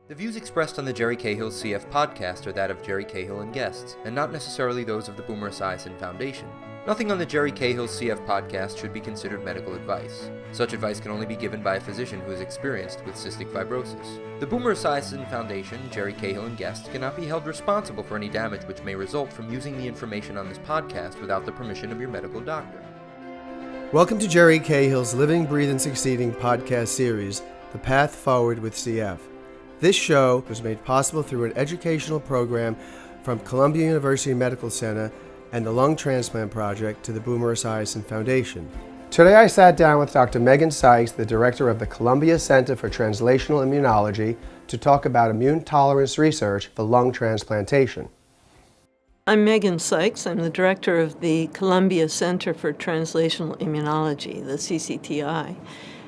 The views expressed on the Jerry Cahill CF podcast are that of Jerry Cahill and guests, and not necessarily those of the Boomer Esiason Foundation. Nothing on the Jerry Cahill CF podcast should be considered medical advice. Such advice can only be given by a physician who is experienced with cystic fibrosis. The Boomer Esiason Foundation, Jerry Cahill and guests cannot be held responsible for any damage which may result from using the information on this podcast without the permission of your medical doctor. Welcome to Jerry Cahill's Living, Breathing, Succeeding podcast series, The Path Forward with CF. This show was made possible through an educational program from Columbia University Medical Center and the Lung Transplant Project to the Boomer Esiason Foundation. Today I sat down with Dr. Megan Sykes, the director of the Columbia Center for Translational Immunology, to talk about immune tolerance research for lung transplantation. I'm Megan Sykes. I'm the director of the Columbia Center for Translational Immunology, the CCTI.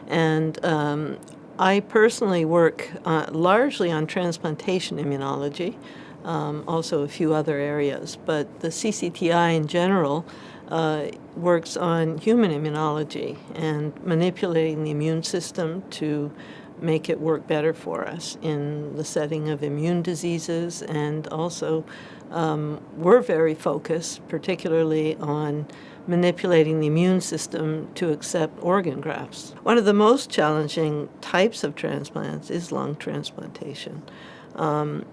And I personally work largely on transplantation immunology, also a few other areas. But the CCTI in general works on human immunology and manipulating the immune system to make it work better for us in the setting of immune diseases. And also we're very focused, particularly on manipulating the immune system to accept organ grafts. One of the most challenging types of transplants is lung transplantation.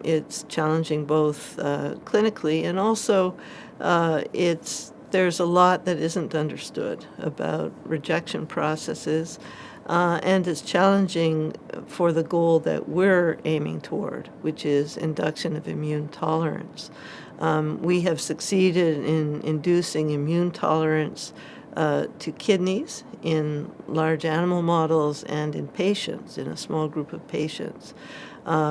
It's challenging both clinically and also there's a lot that isn't understood about rejection processes, and it's challenging for the goal that we're aiming toward, which is induction of immune tolerance. We have succeeded in inducing immune tolerance to kidneys in large animal models and in patients, in a small group of patients.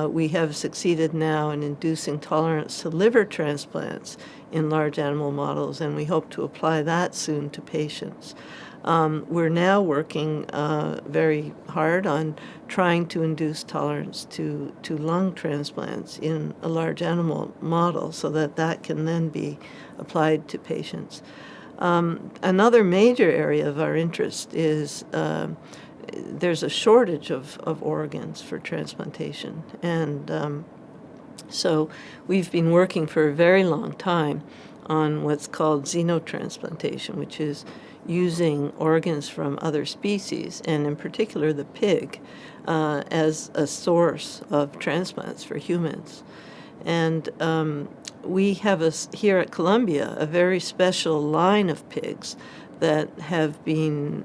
We have succeeded now in inducing tolerance to liver transplants in large animal models, and we hope to apply that soon to patients. We're now working very hard on trying to induce tolerance to lung transplants in a large animal model so that can then be applied to patients. Another major area of our interest is there's a shortage of organs for transplantation. And so we've been working for a very long time on what's called xenotransplantation, which is using organs from other species, and in particular the pig, as a source of transplants for humans. And we have here at Columbia a very special line of pigs that have been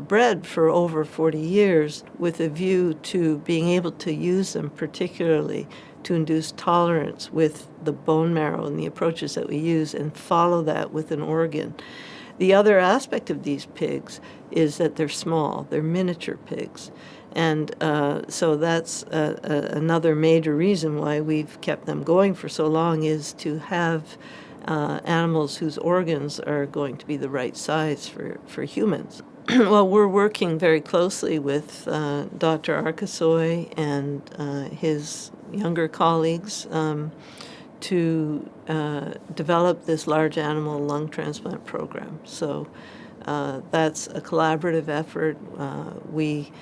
bred for over 40 years with a view to being able to use them particularly to induce tolerance with the bone marrow and the approaches that we use and follow that with an organ. The other aspect of these pigs is that they're small, they're miniature pigs. And so that's another major reason why we've kept them going for so long, is to have animals whose organs are going to be the right size for humans. Well, we're working very closely with Dr. Arkasoy and his younger colleagues to develop this large animal lung transplant program. So that's a collaborative effort. We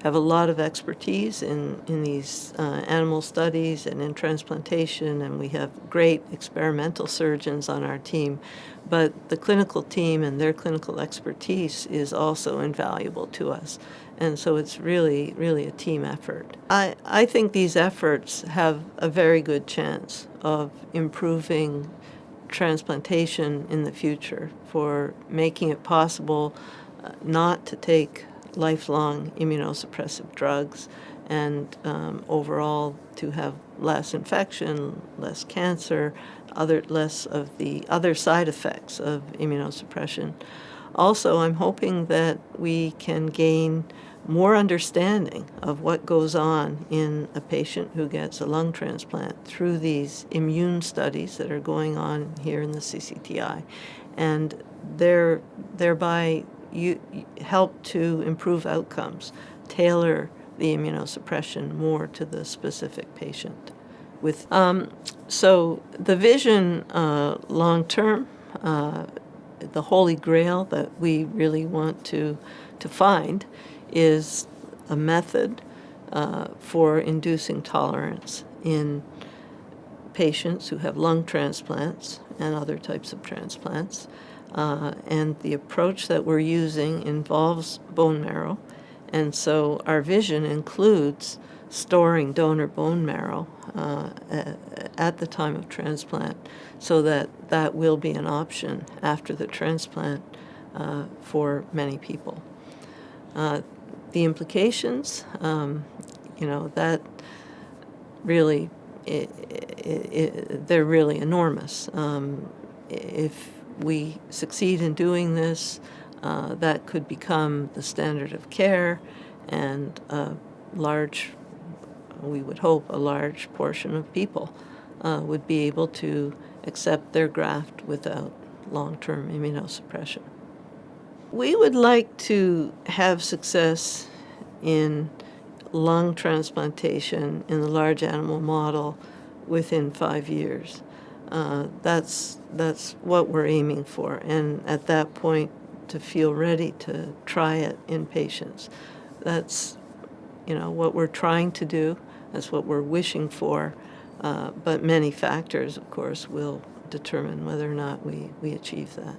have a lot of expertise in these animal studies and in transplantation, and we have great experimental surgeons on our team. But the clinical team and their clinical expertise is also invaluable to us. And so it's really, really a team effort. I think these efforts have a very good chance of improving transplantation in the future, for making it possible not to take lifelong immunosuppressive drugs, and overall to have less infection, less cancer, less of the other side effects of immunosuppression. Also, I'm hoping that we can gain more understanding of what goes on in a patient who gets a lung transplant through these immune studies that are going on here in the CCTI, and thereby you help to improve outcomes, tailor the immunosuppression more to the specific patient. So the vision long term, the holy grail that we really want to find is a method for inducing tolerance in patients who have lung transplants and other types of transplants. And the approach that we're using involves bone marrow. And so our vision includes storing donor bone marrow at the time of transplant so that that will be an option after the transplant for many people. The implications, that really, they're really enormous. If we succeed in doing this, that could become the standard of care, and we would hope a large portion of people would be able to accept their graft without long-term immunosuppression. We would like to have success in lung transplantation in the large animal model within 5 years. That's what we're aiming for, and at that point to feel ready to try it in patients. That's what we're trying to do. That's what we're wishing for, but many factors, of course, will determine whether or not we achieve that.